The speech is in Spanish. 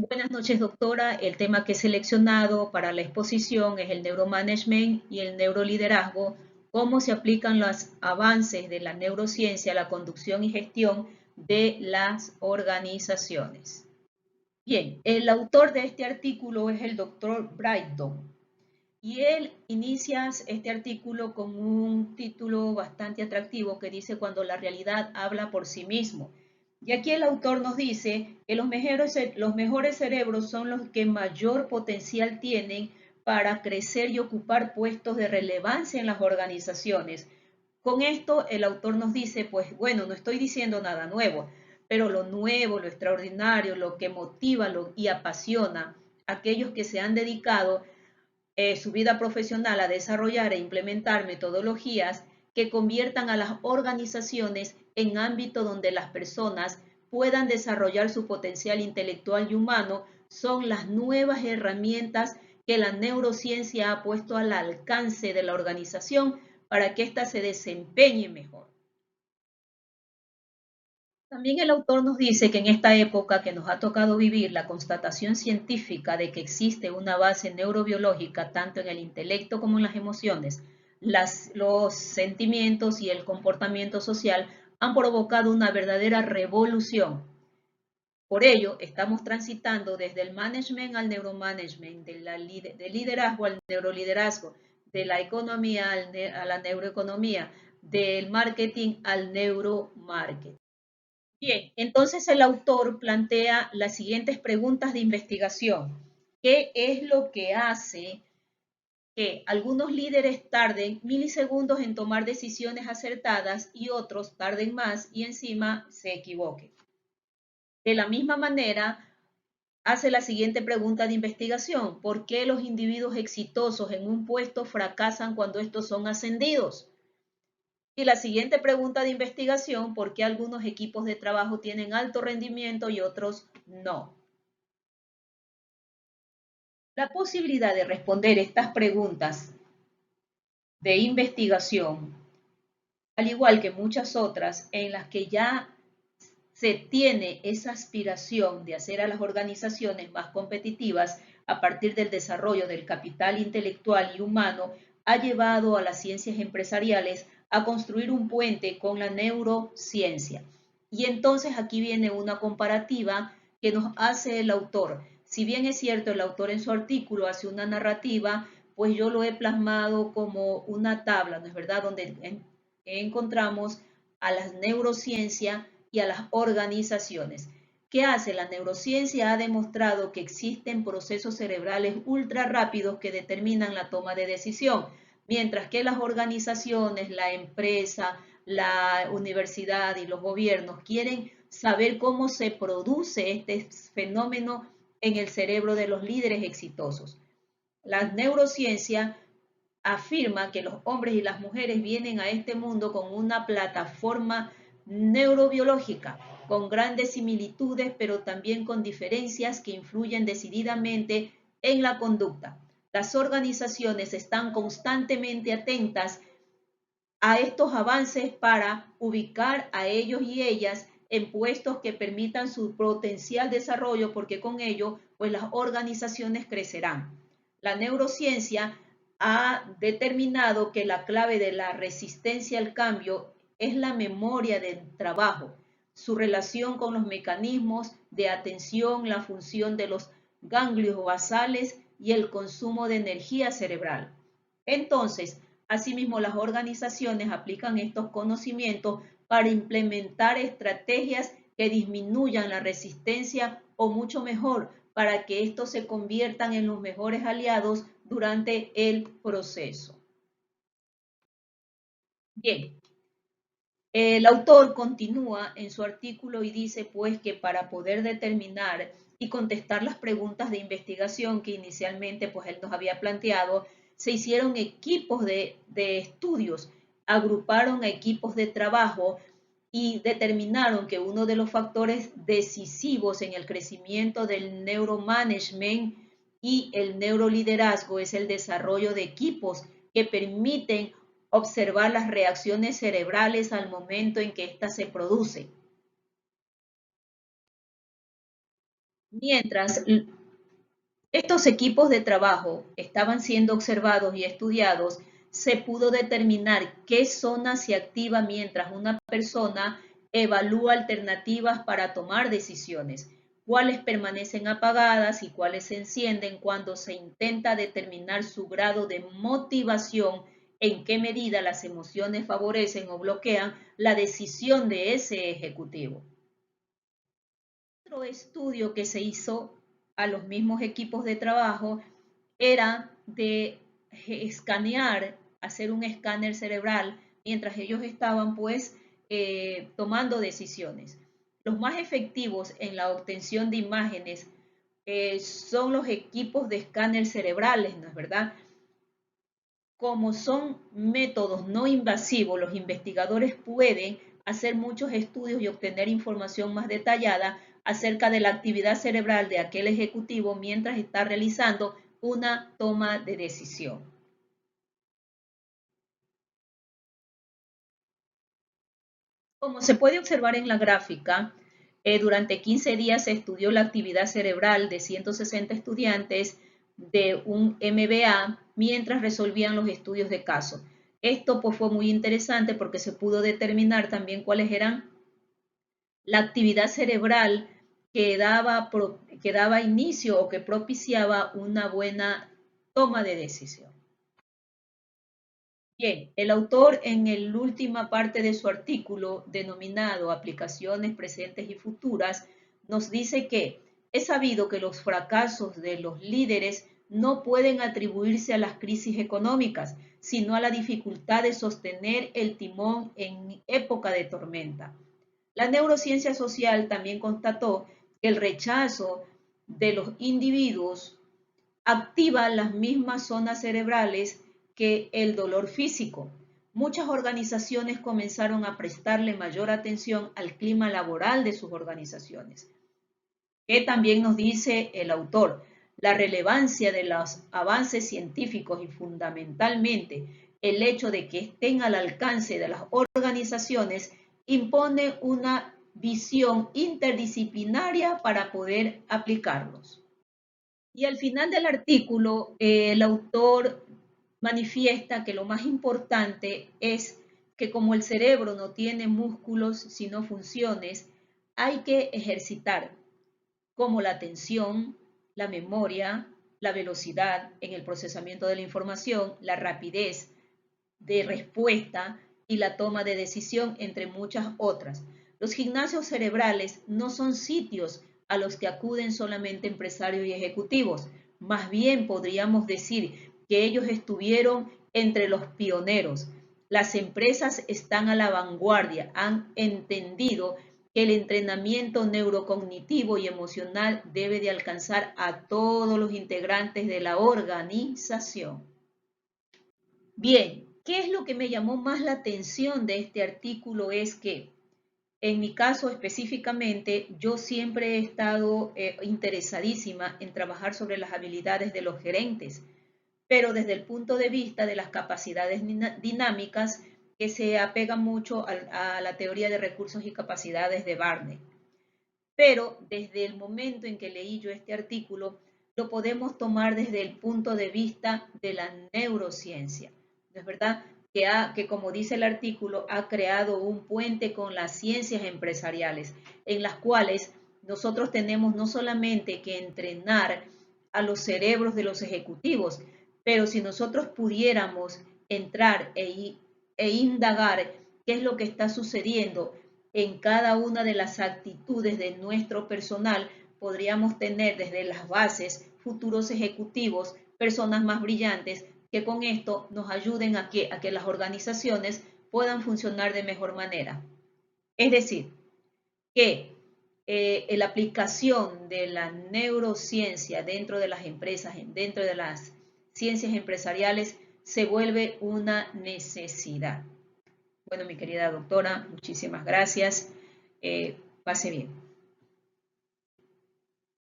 Buenas noches, doctora. El tema que he seleccionado para la exposición es el neuromanagement y el neuroliderazgo, cómo se aplican los avances de la neurociencia a la conducción y gestión de las organizaciones. Bien, el autor de este artículo es el doctor Brighton y él inicia este artículo con un título bastante atractivo que dice cuando la realidad habla por sí mismo. Y aquí el autor nos dice que los mejores cerebros son los que mayor potencial tienen para crecer y ocupar puestos de relevancia en las organizaciones. Con esto el autor nos dice, pues bueno, no estoy diciendo nada nuevo, pero lo nuevo, lo extraordinario, lo que motiva y apasiona a aquellos que se han dedicado su vida profesional a desarrollar e implementar metodologías que conviertan a las organizaciones en ámbito donde las personas puedan desarrollar su potencial intelectual y humano son las nuevas herramientas que la neurociencia ha puesto al alcance de la organización para que ésta se desempeñe mejor. También el autor nos dice que en esta época que nos ha tocado vivir la constatación científica de que existe una base neurobiológica tanto en el intelecto como en las emociones, los sentimientos y el comportamiento social han provocado una verdadera revolución. Por ello, estamos transitando desde el management al neuromanagement, del liderazgo al neuroliderazgo, de la economía a la neuroeconomía, del marketing al neuromarketing. Bien, entonces el autor plantea las siguientes preguntas de investigación. ¿Qué es lo que hace que algunos líderes tarden milisegundos en tomar decisiones acertadas y otros tarden más y encima se equivoquen? De la misma manera, hace la siguiente pregunta de investigación. ¿Por qué los individuos exitosos en un puesto fracasan cuando estos son ascendidos? Y la siguiente pregunta de investigación, ¿por qué algunos equipos de trabajo tienen alto rendimiento y otros no? La posibilidad de responder estas preguntas de investigación, al igual que muchas otras en las que ya se tiene esa aspiración de hacer a las organizaciones más competitivas a partir del desarrollo del capital intelectual y humano, ha llevado a las ciencias empresariales a construir un puente con la neurociencia. Y entonces aquí viene una comparativa que nos hace el autor. Si bien es cierto, el autor en su artículo hace una narrativa, pues yo lo he plasmado como una tabla, ¿no es verdad?, donde encontramos a la neurociencia y a las organizaciones. ¿Qué hace? La neurociencia ha demostrado que existen procesos cerebrales ultra rápidos que determinan la toma de decisión, mientras que las organizaciones, la empresa, la universidad y los gobiernos quieren saber cómo se produce este fenómeno en el cerebro de los líderes exitosos. La neurociencia afirma que los hombres y las mujeres vienen a este mundo con una plataforma neurobiológica, con grandes similitudes, pero también con diferencias que influyen decididamente en la conducta. Las organizaciones están constantemente atentas a estos avances para ubicar a ellos y ellas en puestos que permitan su potencial desarrollo, porque con ello, pues las organizaciones crecerán. La neurociencia ha determinado que la clave de la resistencia al cambio es la memoria del trabajo, su relación con los mecanismos de atención, la función de los ganglios basales y el consumo de energía cerebral. Entonces, asimismo, las organizaciones aplican estos conocimientos para implementar estrategias que disminuyan la resistencia o mucho mejor, para que estos se conviertan en los mejores aliados durante el proceso. Bien, el autor continúa en su artículo y dice pues que para poder determinar y contestar las preguntas de investigación que inicialmente pues él nos había planteado, se hicieron equipos de estudios, agruparon equipos de trabajo y determinaron que uno de los factores decisivos en el crecimiento del neuromanagement y el neuroliderazgo es el desarrollo de equipos que permiten observar las reacciones cerebrales al momento en que éstas se producen. Mientras estos equipos de trabajo estaban siendo observados y estudiados, se pudo determinar qué zona se activa mientras una persona evalúa alternativas para tomar decisiones, cuáles permanecen apagadas y cuáles se encienden cuando se intenta determinar su grado de motivación, en qué medida las emociones favorecen o bloquean la decisión de ese ejecutivo. Otro estudio que se hizo a los mismos equipos de trabajo era de escanear, hacer un escáner cerebral mientras ellos estaban tomando decisiones. Los más efectivos en la obtención de imágenes son los equipos de escáner cerebrales, ¿no es verdad? Como son métodos no invasivos, los investigadores pueden hacer muchos estudios y obtener información más detallada acerca de la actividad cerebral de aquel ejecutivo mientras está realizando una toma de decisión. Como se puede observar en la gráfica, durante 15 días se estudió la actividad cerebral de 160 estudiantes de un MBA mientras resolvían los estudios de caso. Esto pues, fue muy interesante porque se pudo determinar también cuáles eran la actividad cerebral que daba inicio o que propiciaba una buena toma de decisión. Bien, el autor en la última parte de su artículo denominado Aplicaciones presentes y futuras nos dice que es sabido que los fracasos de los líderes no pueden atribuirse a las crisis económicas, sino a la dificultad de sostener el timón en época de tormenta. La neurociencia social también constató que el rechazo de los individuos activa las mismas zonas cerebrales que el dolor físico. Muchas organizaciones comenzaron a prestarle mayor atención al clima laboral de sus organizaciones. Que también nos dice el autor, la relevancia de los avances científicos y fundamentalmente el hecho de que estén al alcance de las organizaciones impone una visión interdisciplinaria para poder aplicarlos. Y al final del artículo, el autor manifiesta que lo más importante es que como el cerebro no tiene músculos sino funciones, hay que ejercitar como la atención, la memoria, la velocidad en el procesamiento de la información, la rapidez de respuesta y la toma de decisión, entre muchas otras. Los gimnasios cerebrales no son sitios a los que acuden solamente empresarios y ejecutivos. Más bien podríamos decir que ellos estuvieron entre los pioneros. Las empresas están a la vanguardia, han entendido que el entrenamiento neurocognitivo y emocional debe de alcanzar a todos los integrantes de la organización. Bien, ¿qué es lo que me llamó más la atención de este artículo? Es que en mi caso específicamente, yo siempre he estado interesadísima en trabajar sobre las habilidades de los gerentes, pero desde el punto de vista de las capacidades dinámicas que se apega mucho a la teoría de recursos y capacidades de Barney. Pero desde el momento en que leí yo este artículo, lo podemos tomar desde el punto de vista de la neurociencia. ¿No es verdad? Que como dice el artículo, ha creado un puente con las ciencias empresariales, en las cuales nosotros tenemos no solamente que entrenar a los cerebros de los ejecutivos, pero si nosotros pudiéramos entrar e indagar qué es lo que está sucediendo en cada una de las actitudes de nuestro personal, podríamos tener desde las bases futuros ejecutivos, personas más brillantes, que con esto nos ayuden a que las organizaciones puedan funcionar de mejor manera. Es decir, que la aplicación de la neurociencia dentro de las empresas, dentro de las ciencias empresariales, se vuelve una necesidad. Bueno, mi querida doctora, muchísimas gracias. Pase bien.